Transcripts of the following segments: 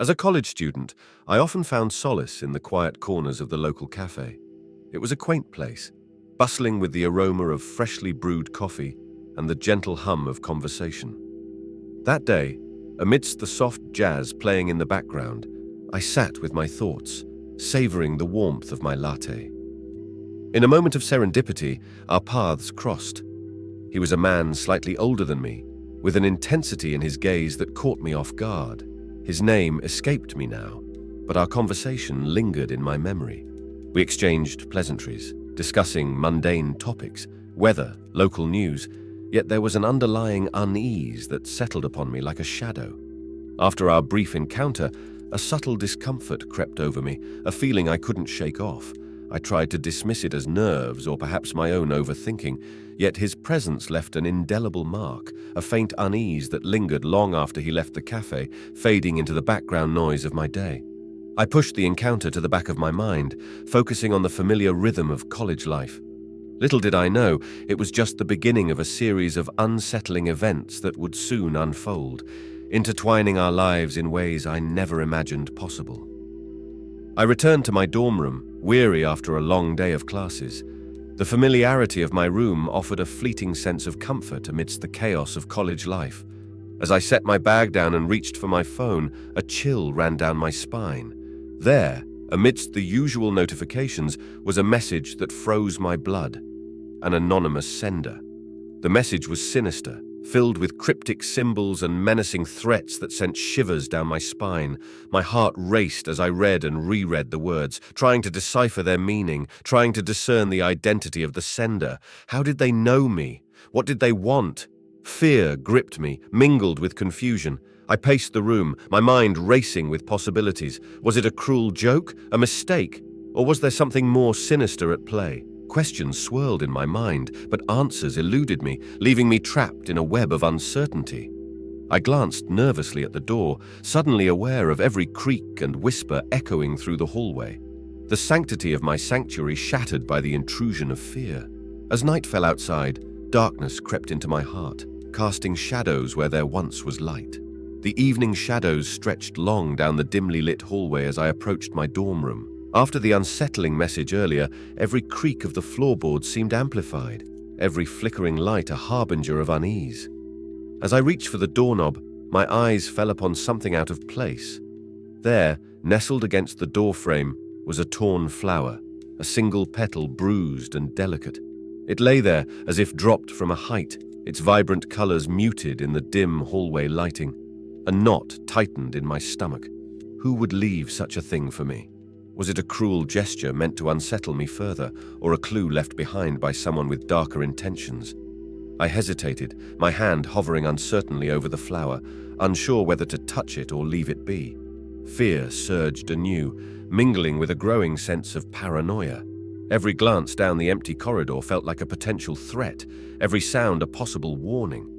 As a college student, I often found solace in the quiet corners of the local café. It was a quaint place, bustling with the aroma of freshly brewed coffee and the gentle hum of conversation. That day, amidst the soft jazz playing in the background, I sat with my thoughts, savoring the warmth of my latte. In a moment of serendipity, our paths crossed. He was a man slightly older than me, with an intensity in his gaze that caught me off guard. His name escaped me now, but our conversation lingered in my memory. We exchanged pleasantries, discussing mundane topics, weather, local news, yet there was an underlying unease that settled upon me like a shadow. After our brief encounter, a subtle discomfort crept over me, a feeling I couldn't shake off. I tried to dismiss it as nerves or perhaps my own overthinking, yet his presence left an indelible mark, a faint unease that lingered long after he left the cafe, fading into the background noise of my day. I pushed the encounter to the back of my mind, focusing on the familiar rhythm of college life. Little did I know, it was just the beginning of a series of unsettling events that would soon unfold, intertwining our lives in ways I never imagined possible. I returned to my dorm room, weary after a long day of classes. The familiarity of my room offered a fleeting sense of comfort amidst the chaos of college life. As I set my bag down and reached for my phone, a chill ran down my spine. There, amidst the usual notifications, was a message that froze my blood. An anonymous sender. The message was sinister, filled with cryptic symbols and menacing threats that sent shivers down my spine. My heart raced as I read and reread the words, trying to decipher their meaning, trying to discern the identity of the sender. How did they know me? What did they want? Fear gripped me, mingled with confusion. I paced the room, my mind racing with possibilities. Was it a cruel joke, a mistake, or was there something more sinister at play? Questions swirled in my mind, but answers eluded me, leaving me trapped in a web of uncertainty. I glanced nervously at the door, suddenly aware of every creak and whisper echoing through the hallway. The sanctity of my sanctuary shattered by the intrusion of fear. As night fell outside, darkness crept into my heart, casting shadows where there once was light. The evening shadows stretched long down the dimly lit hallway as I approached my dorm room. After the unsettling message earlier, every creak of the floorboards seemed amplified, every flickering light a harbinger of unease. As I reached for the doorknob, my eyes fell upon something out of place. There, nestled against the doorframe, was a torn flower, a single petal bruised and delicate. It lay there as if dropped from a height, its vibrant colors muted in the dim hallway lighting. A knot tightened in my stomach. Who would leave such a thing for me? Was it a cruel gesture meant to unsettle me further, or a clue left behind by someone with darker intentions? I hesitated, my hand hovering uncertainly over the flower, unsure whether to touch it or leave it be. Fear surged anew, mingling with a growing sense of paranoia. Every glance down the empty corridor felt like a potential threat, every sound a possible warning.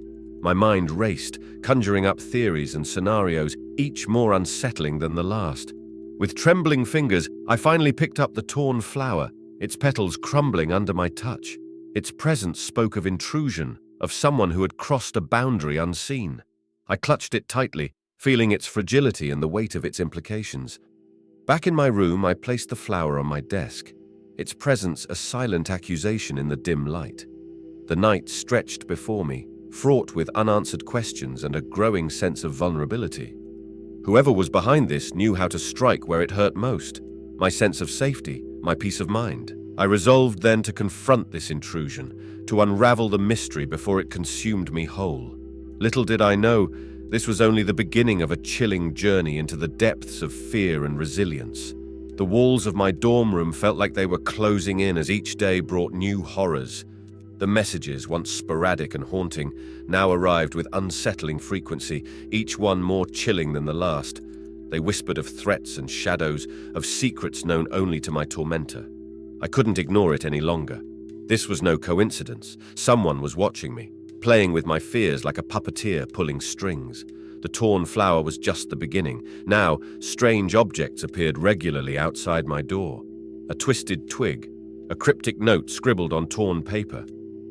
My mind raced, conjuring up theories and scenarios, each more unsettling than the last. With trembling fingers, I finally picked up the torn flower, its petals crumbling under my touch. Its presence spoke of intrusion, of someone who had crossed a boundary unseen. I clutched it tightly, feeling its fragility and the weight of its implications. Back in my room, I placed the flower on my desk, its presence a silent accusation in the dim light. The night stretched before me, fraught with unanswered questions and a growing sense of vulnerability. Whoever was behind this knew how to strike where it hurt most. My sense of safety, my peace of mind. I resolved then to confront this intrusion, to unravel the mystery before it consumed me whole. Little did I know, this was only the beginning of a chilling journey into the depths of fear and resilience. The walls of my dorm room felt like they were closing in as each day brought new horrors. The messages, once sporadic and haunting, now arrived with unsettling frequency, each one more chilling than the last. They whispered of threats and shadows, of secrets known only to my tormentor. I couldn't ignore it any longer. This was no coincidence. Someone was watching me, playing with my fears like a puppeteer pulling strings. The torn flower was just the beginning. Now, strange objects appeared regularly outside my door. A twisted twig, a cryptic note scribbled on torn paper.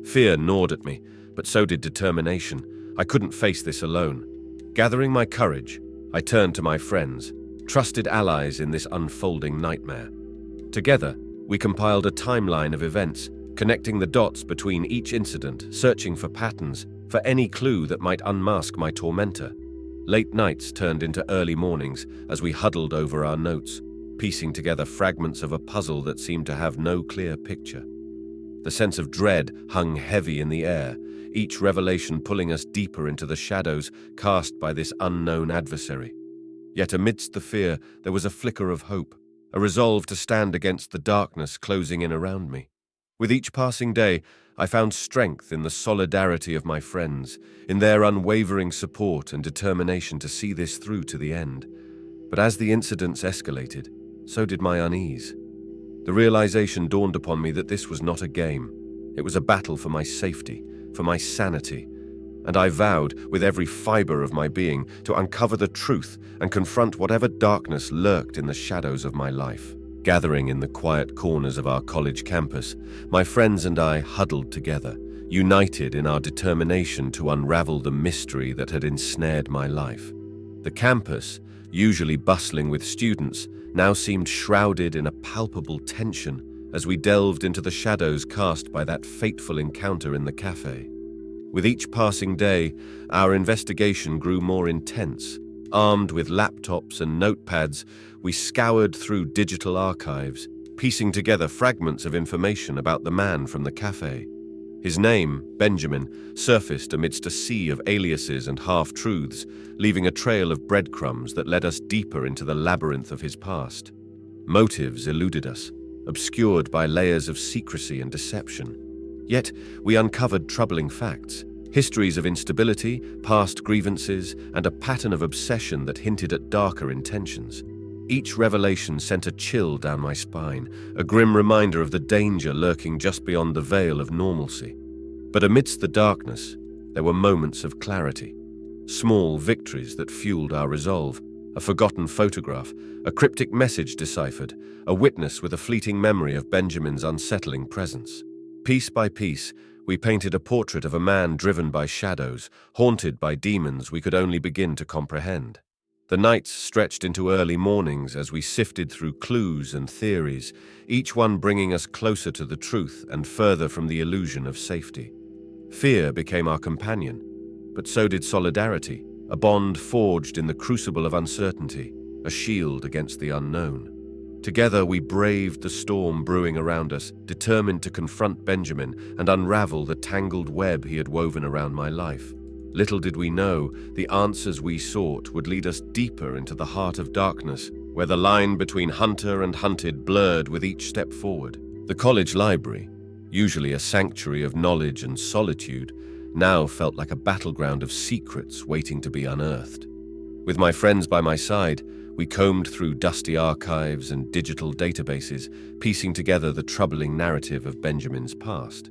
Fear gnawed at me, but so did determination. I couldn't face this alone. Gathering my courage, I turned to my friends. trusted allies in this unfolding nightmare. Together, we compiled a timeline of events, connecting the dots between each incident, searching for patterns, for any clue that might unmask my tormentor. Late nights turned into early mornings as we huddled over our notes, piecing together fragments of a puzzle that seemed to have no clear picture. The sense of dread hung heavy in the air, each revelation pulling us deeper into the shadows cast by this unknown adversary. Yet amidst the fear, there was a flicker of hope, a resolve to stand against the darkness closing in around me. With each passing day, I found strength in the solidarity of my friends, in their unwavering support and determination to see this through to the end. But as the incidents escalated, so did my unease. The realization dawned upon me that this was not a game. It was a battle for my safety, for my sanity, and I vowed, with every fiber of my being, to uncover the truth and confront whatever darkness lurked in the shadows of my life. Gathering in the quiet corners of our college campus, my friends and I huddled together, united in our determination to unravel the mystery that had ensnared my life. The campus, usually bustling with students, now seemed shrouded in a palpable tension as we delved into the shadows cast by that fateful encounter in the café. With each passing day, our investigation grew more intense. Armed with laptops and notepads, we scoured through digital archives, piecing together fragments of information about the man from the café. His name, Benjamin, surfaced amidst a sea of aliases and half-truths, leaving a trail of breadcrumbs that led us deeper into the labyrinth of his past. Motives eluded us, obscured by layers of secrecy and deception. Yet, we uncovered troubling facts, histories of instability, past grievances, and a pattern of obsession that hinted at darker intentions. Each revelation sent a chill down my spine, a grim reminder of the danger lurking just beyond the veil of normalcy. But amidst the darkness, there were moments of clarity, small victories that fueled our resolve, a forgotten photograph, a cryptic message deciphered, a witness with a fleeting memory of Benjamin's unsettling presence. Piece by piece, we painted a portrait of a man driven by shadows, haunted by demons we could only begin to comprehend. The nights stretched into early mornings as we sifted through clues and theories, each one bringing us closer to the truth and further from the illusion of safety. Fear became our companion, but so did solidarity, a bond forged in the crucible of uncertainty, a shield against the unknown. Together we braved the storm brewing around us, determined to confront Benjamin and unravel the tangled web he had woven around my life. Little did we know, the answers we sought would lead us deeper into the heart of darkness, where the line between hunter and hunted blurred with each step forward. The college library, usually a sanctuary of knowledge and solitude, now felt like a battleground of secrets waiting to be unearthed. With my friends by my side, we combed through dusty archives and digital databases, piecing together the troubling narrative of Benjamin's past.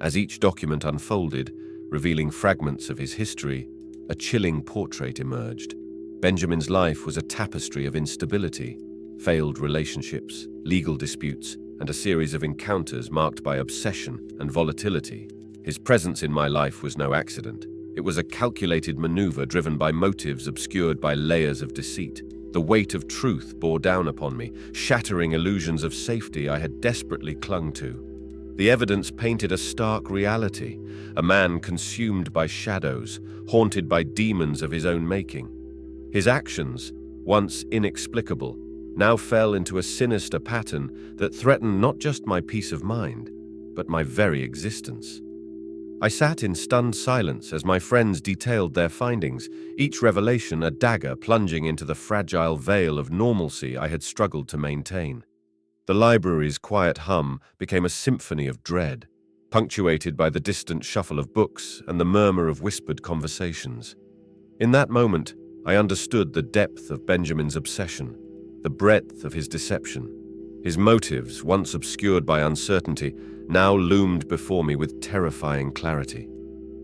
As each document unfolded, revealing fragments of his history, a chilling portrait emerged. Benjamin's life was a tapestry of instability, failed relationships, legal disputes, and a series of encounters marked by obsession and volatility. His presence in my life was no accident. It was a calculated maneuver driven by motives obscured by layers of deceit. The weight of truth bore down upon me, shattering illusions of safety I had desperately clung to. The evidence painted a stark reality, a man consumed by shadows, haunted by demons of his own making. His actions, once inexplicable, now fell into a sinister pattern that threatened not just my peace of mind, but my very existence. I sat in stunned silence as my friends detailed their findings, each revelation a dagger plunging into the fragile veil of normalcy I had struggled to maintain. The library's quiet hum became a symphony of dread, punctuated by the distant shuffle of books and the murmur of whispered conversations. In that moment, I understood the depth of Benjamin's obsession, the breadth of his deception. His motives, once obscured by uncertainty, now loomed before me with terrifying clarity.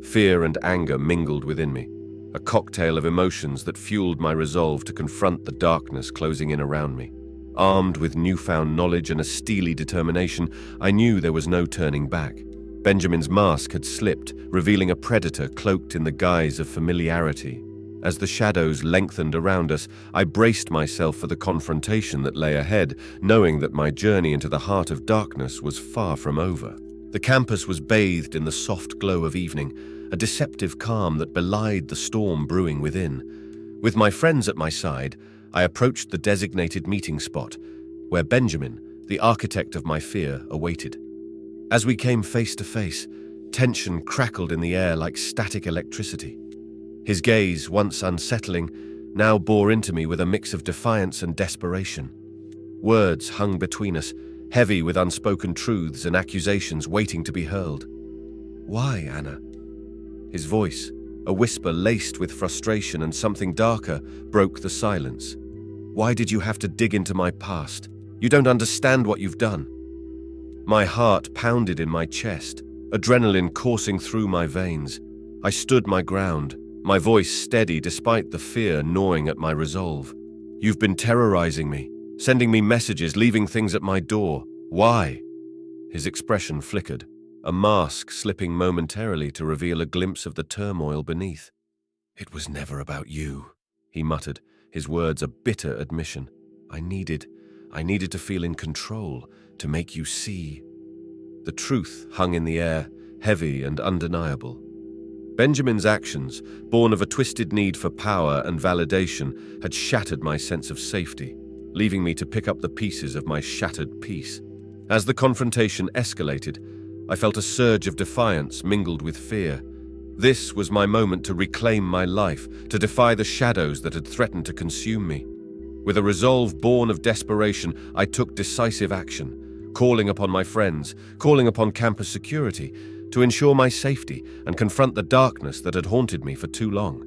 Fear and anger mingled within me, a cocktail of emotions that fueled my resolve to confront the darkness closing in around me. Armed with newfound knowledge and a steely determination, I knew there was no turning back. Benjamin's mask had slipped, revealing a predator cloaked in the guise of familiarity. As the shadows lengthened around us, I braced myself for the confrontation that lay ahead, knowing that my journey into the heart of darkness was far from over. The campus was bathed in the soft glow of evening, a deceptive calm that belied the storm brewing within. With my friends at my side, I approached the designated meeting spot, where Benjamin, the architect of my fear, awaited. As we came face to face, tension crackled in the air like static electricity. His gaze, once unsettling, now bore into me with a mix of defiance and desperation. Words hung between us, heavy with unspoken truths and accusations waiting to be hurled. "Why, Anna?" His voice, a whisper laced with frustration and something darker, broke the silence. "Why did you have to dig into my past? You don't understand what you've done." My heart pounded in my chest, adrenaline coursing through my veins. I stood my ground, my voice steady despite the fear gnawing at my resolve. "You've been terrorizing me, sending me messages, leaving things at my door. Why?" His expression flickered, a mask slipping momentarily to reveal a glimpse of the turmoil beneath. "It was never about you," he muttered, his words a bitter admission. I needed to feel in control, to make you see." The truth hung in the air, heavy and undeniable. Benjamin's actions, born of a twisted need for power and validation, had shattered my sense of safety, leaving me to pick up the pieces of my shattered peace. As the confrontation escalated, I felt a surge of defiance mingled with fear. This was my moment to reclaim my life, to defy the shadows that had threatened to consume me. With a resolve born of desperation, I took decisive action, calling upon my friends, calling upon campus security, to ensure my safety and confront the darkness that had haunted me for too long.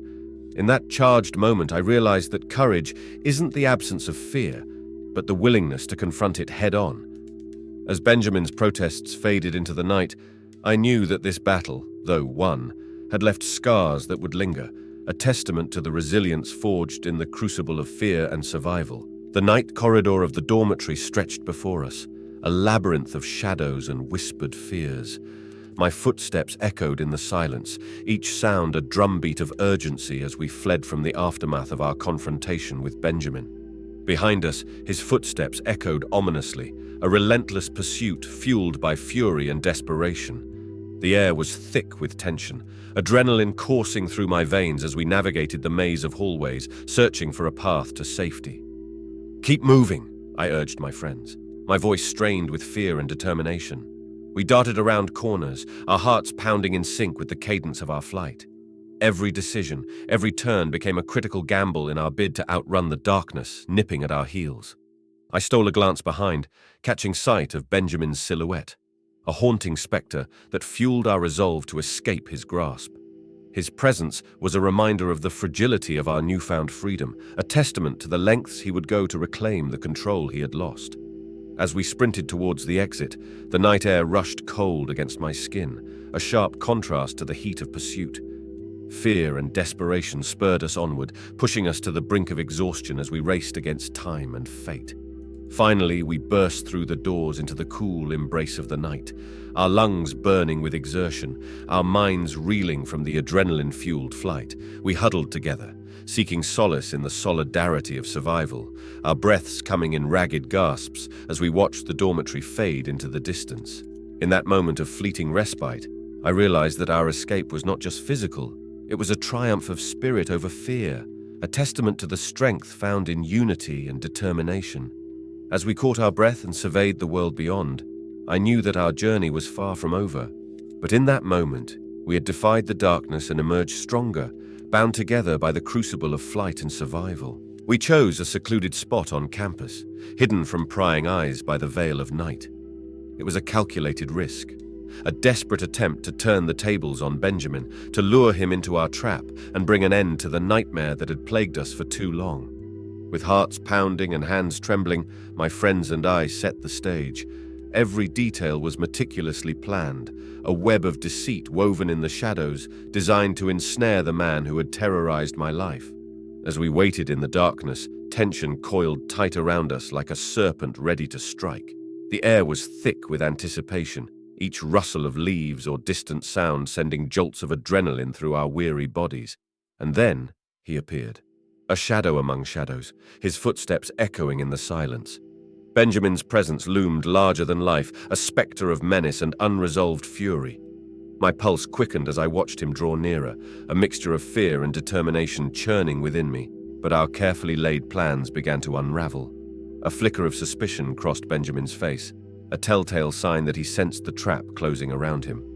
In that charged moment, I realized that courage isn't the absence of fear, but the willingness to confront it head-on. As Benjamin's protests faded into the night, I knew that this battle, though won, had left scars that would linger, a testament to the resilience forged in the crucible of fear and survival. The night corridor of the dormitory stretched before us, a labyrinth of shadows and whispered fears. My footsteps echoed in the silence, each sound a drumbeat of urgency as we fled from the aftermath of our confrontation with Benjamin. Behind us, his footsteps echoed ominously, a relentless pursuit fueled by fury and desperation. The air was thick with tension, adrenaline coursing through my veins as we navigated the maze of hallways, searching for a path to safety. "Keep moving," I urged my friends, my voice strained with fear and determination. We darted around corners, our hearts pounding in sync with the cadence of our flight. Every decision, every turn became a critical gamble in our bid to outrun the darkness nipping at our heels. I stole a glance behind, catching sight of Benjamin's silhouette, a haunting specter that fueled our resolve to escape his grasp. His presence was a reminder of the fragility of our newfound freedom, a testament to the lengths he would go to reclaim the control he had lost. As we sprinted towards the exit, the night air rushed cold against my skin, a sharp contrast to the heat of pursuit. Fear and desperation spurred us onward, pushing us to the brink of exhaustion as we raced against time and fate. Finally, we burst through the doors into the cool embrace of the night, our lungs burning with exertion, our minds reeling from the adrenaline-fueled flight. We huddled together, seeking solace in the solidarity of survival, our breaths coming in ragged gasps as we watched the dormitory fade into the distance. In that moment of fleeting respite, I realized that our escape was not just physical, it was a triumph of spirit over fear, a testament to the strength found in unity and determination. As we caught our breath and surveyed the world beyond, I knew that our journey was far from over. But in that moment, we had defied the darkness and emerged stronger, bound together by the crucible of flight and survival. We chose a secluded spot on campus, hidden from prying eyes by the veil of night. It was a calculated risk, a desperate attempt to turn the tables on Benjamin, to lure him into our trap and bring an end to the nightmare that had plagued us for too long. With hearts pounding and hands trembling, my friends and I set the stage. Every detail was meticulously planned, a web of deceit woven in the shadows, designed to ensnare the man who had terrorized my life. As we waited in the darkness, tension coiled tight around us like a serpent ready to strike. The air was thick with anticipation, each rustle of leaves or distant sound sending jolts of adrenaline through our weary bodies. And then, he appeared. A shadow among shadows, his footsteps echoing in the silence. Benjamin's presence loomed larger than life, a spectre of menace and unresolved fury. My pulse quickened as I watched him draw nearer, a mixture of fear and determination churning within me, but our carefully laid plans began to unravel. A flicker of suspicion crossed Benjamin's face, a telltale sign that he sensed the trap closing around him.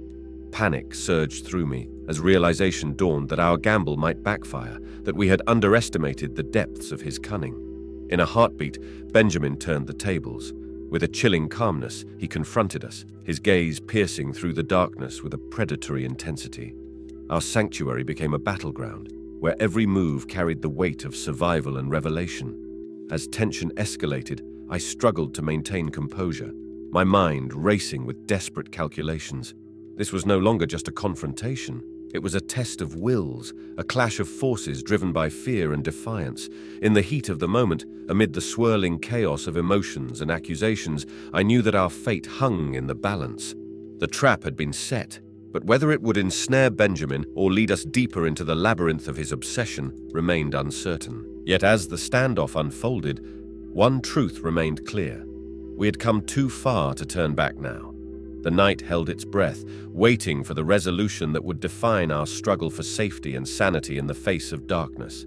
Panic surged through me as realization dawned that our gamble might backfire, that we had underestimated the depths of his cunning. In a heartbeat, Benjamin turned the tables. With a chilling calmness, he confronted us, his gaze piercing through the darkness with a predatory intensity. Our sanctuary became a battleground, where every move carried the weight of survival and revelation. As tension escalated, I struggled to maintain composure, my mind racing with desperate calculations. This was no longer just a confrontation. It was a test of wills, a clash of forces driven by fear and defiance. In the heat of the moment, amid the swirling chaos of emotions and accusations, I knew that our fate hung in the balance. The trap had been set, but whether it would ensnare Benjamin or lead us deeper into the labyrinth of his obsession remained uncertain. Yet as the standoff unfolded, one truth remained clear. We had come too far to turn back now. The night held its breath, waiting for the resolution that would define our struggle for safety and sanity in the face of darkness.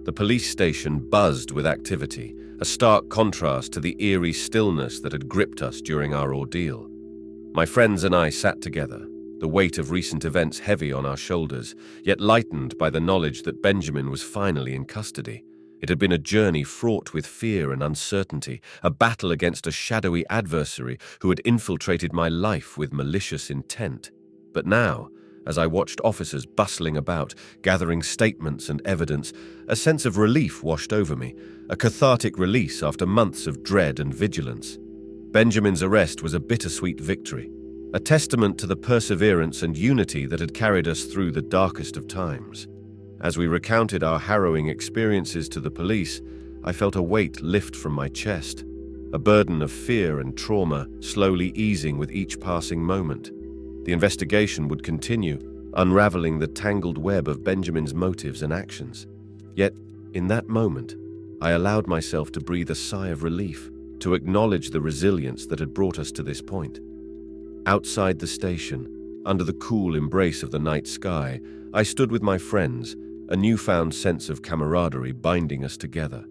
The police station buzzed with activity, a stark contrast to the eerie stillness that had gripped us during our ordeal. My friends and I sat together, the weight of recent events heavy on our shoulders, yet lightened by the knowledge that Benjamin was finally in custody. It had been a journey fraught with fear and uncertainty, a battle against a shadowy adversary who had infiltrated my life with malicious intent. But now, as I watched officers bustling about, gathering statements and evidence, a sense of relief washed over me, a cathartic release after months of dread and vigilance. Benjamin's arrest was a bittersweet victory, a testament to the perseverance and unity that had carried us through the darkest of times. As we recounted our harrowing experiences to the police, I felt a weight lift from my chest, a burden of fear and trauma slowly easing with each passing moment. The investigation would continue, unraveling the tangled web of Benjamin's motives and actions. Yet, in that moment, I allowed myself to breathe a sigh of relief, to acknowledge the resilience that had brought us to this point. Outside the station, under the cool embrace of the night sky, I stood with my friends, a newfound sense of camaraderie binding us together.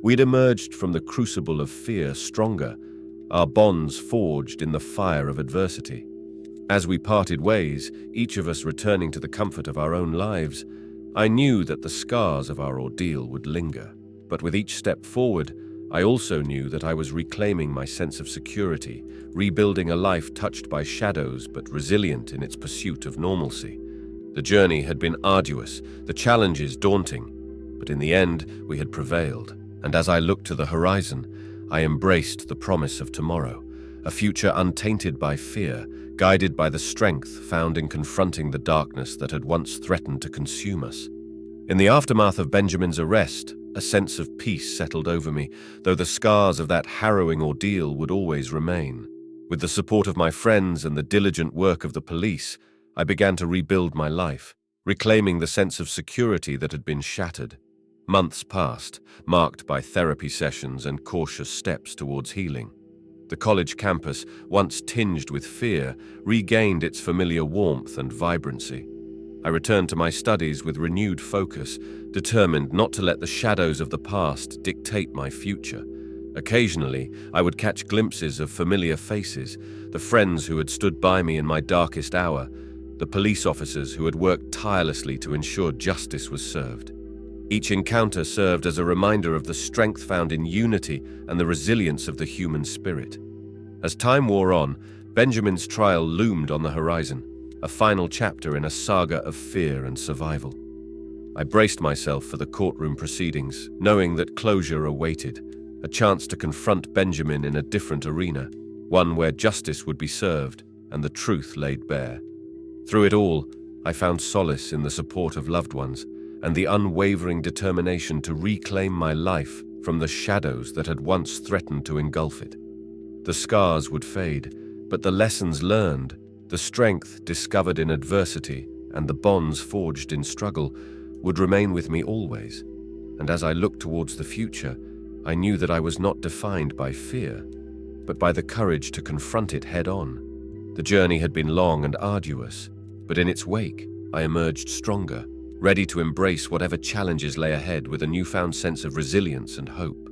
We'd emerged from the crucible of fear stronger, our bonds forged in the fire of adversity. As we parted ways, each of us returning to the comfort of our own lives, I knew that the scars of our ordeal would linger. But with each step forward, I also knew that I was reclaiming my sense of security, rebuilding a life touched by shadows but resilient in its pursuit of normalcy. The journey had been arduous, the challenges daunting, but in the end we had prevailed, and as I looked to the horizon, I embraced the promise of tomorrow, a future untainted by fear, guided by the strength found in confronting the darkness that had once threatened to consume us. In the aftermath of Benjamin's arrest, a sense of peace settled over me, though the scars of that harrowing ordeal would always remain. With the support of my friends and the diligent work of the police, I began to rebuild my life, reclaiming the sense of security that had been shattered. Months passed, marked by therapy sessions and cautious steps towards healing. The college campus, once tinged with fear, regained its familiar warmth and vibrancy. I returned to my studies with renewed focus, determined not to let the shadows of the past dictate my future. Occasionally, I would catch glimpses of familiar faces, the friends who had stood by me in my darkest hour, the police officers who had worked tirelessly to ensure justice was served. Each encounter served as a reminder of the strength found in unity and the resilience of the human spirit. As time wore on, Benjamin's trial loomed on the horizon, a final chapter in a saga of fear and survival. I braced myself for the courtroom proceedings, knowing that closure awaited, a chance to confront Benjamin in a different arena, one where justice would be served and the truth laid bare. Through it all, I found solace in the support of loved ones and the unwavering determination to reclaim my life from the shadows that had once threatened to engulf it. The scars would fade, but the lessons learned, the strength discovered in adversity, and the bonds forged in struggle would remain with me always, and as I looked towards the future, I knew that I was not defined by fear, but by the courage to confront it head-on. The journey had been long and arduous, but in its wake, I emerged stronger, ready to embrace whatever challenges lay ahead with a newfound sense of resilience and hope.